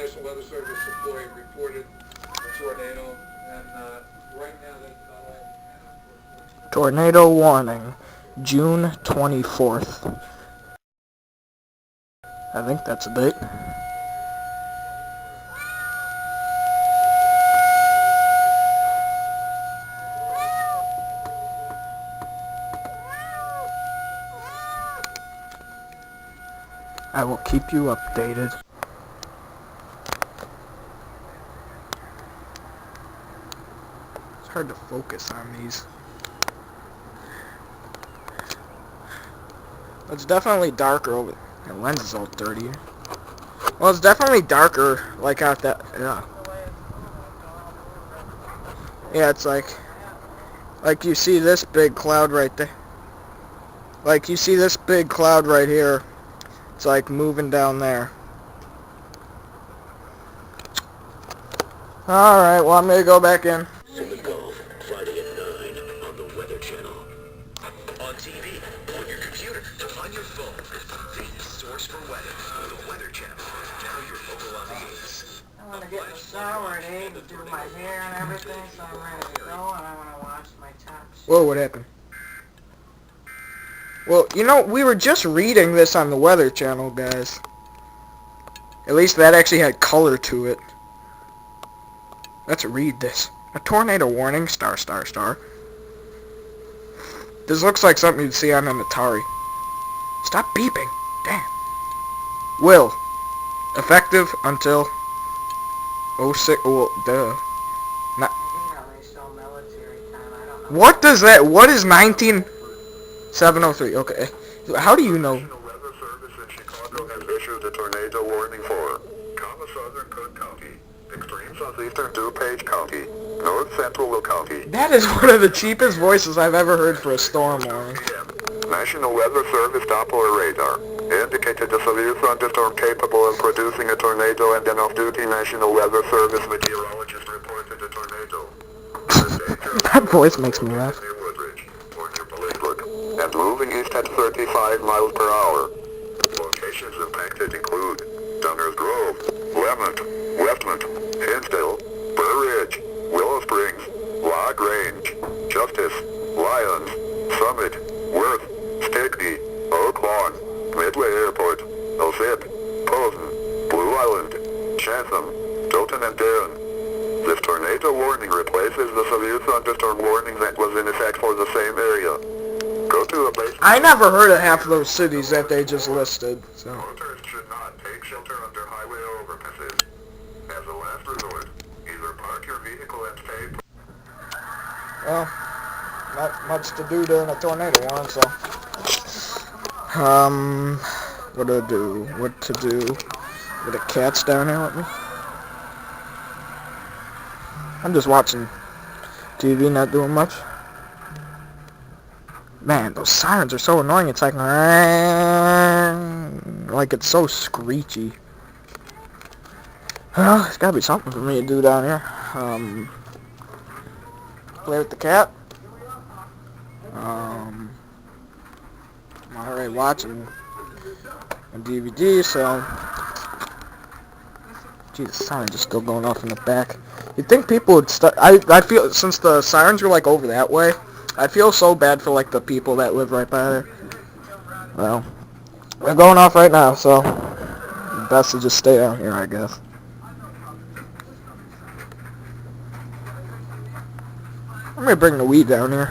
National Weather Service employee reported a tornado, and right now that's about all we have. Tornado warning, June 24th. I think that's a date. I will keep you updated. It's hard to focus on these. It's definitely darker over. The lens is all dirty. Well, it's definitely darker, like out that. Yeah. Yeah, it's like you see this big cloud right there. Like you see this big cloud right here. It's like moving down there. Alright, well I'm gonna go back in. Summit Golf, Friday at 9 on the Weather Channel. On TV, on your computer, on your phone. The source for weather. The Weather Channel. Now you're local on the 8s. I want to get in the shower at 8 and do my hair and everything, so I'm ready to go, and I want to wash my tops. Whoa, what happened? Well, you know, we were just reading this on the Weather Channel, guys. At least that actually had color to it. Let's read this. A tornado warning, star, star, star. This looks like something you'd see on an Atari. Stop beeping. Damn. Will. Effective until 06. Well, duh. Not. I think they show military time. I don't know. What does that? What is 703? Okay. How do you know? National Weather Service in Chicago has issued a tornado warning for southern Cook County, extreme southeastern DuPage County, north central Will County. That is one of the cheapest voices I've ever heard for a storm warning. National Weather Service Doppler radar indicated a severe thunderstorm capable of producing a tornado, and an off-duty National Weather Service meteorologist reported a tornado. That voice makes me laugh. And moving east at 35 miles per hour. Locations impacted include Downers Grove, Lemont, Westmont, Hinsdale, Burr Ridge, Willow Springs, Log Range, Justice, Lyons, Summit, Worth, Stickney, Oak Lawn, Midway Airport, Osip, Posen, Blue Island, Chatham, Stoughton and Darren. This tornado warning replaces the severe thunderstorm warning that was in effect for the same area. Go to a base. I never heard of half of those cities that they just listed, so. Motorists should not take shelter under highway overpasses. As a last resort, either park your vehicle and stay. Well, not much to do during a tornado warning, so. What to do? What to do? Are the cats down here with me? I'm just watching TV, not doing much. Man, those sirens are so annoying. It's like it's so screechy. Well, there's gotta be something for me to do down here. Play with the cat. I'm already watching a DVD, so. Geez, the siren's just still going off in the back. You'd think people would start. I feel since the sirens were like over that way. I feel so bad for, like, the people that live right by there. Well, they're going off right now, so best to just stay out here, I guess. I'm gonna bring the weed down here.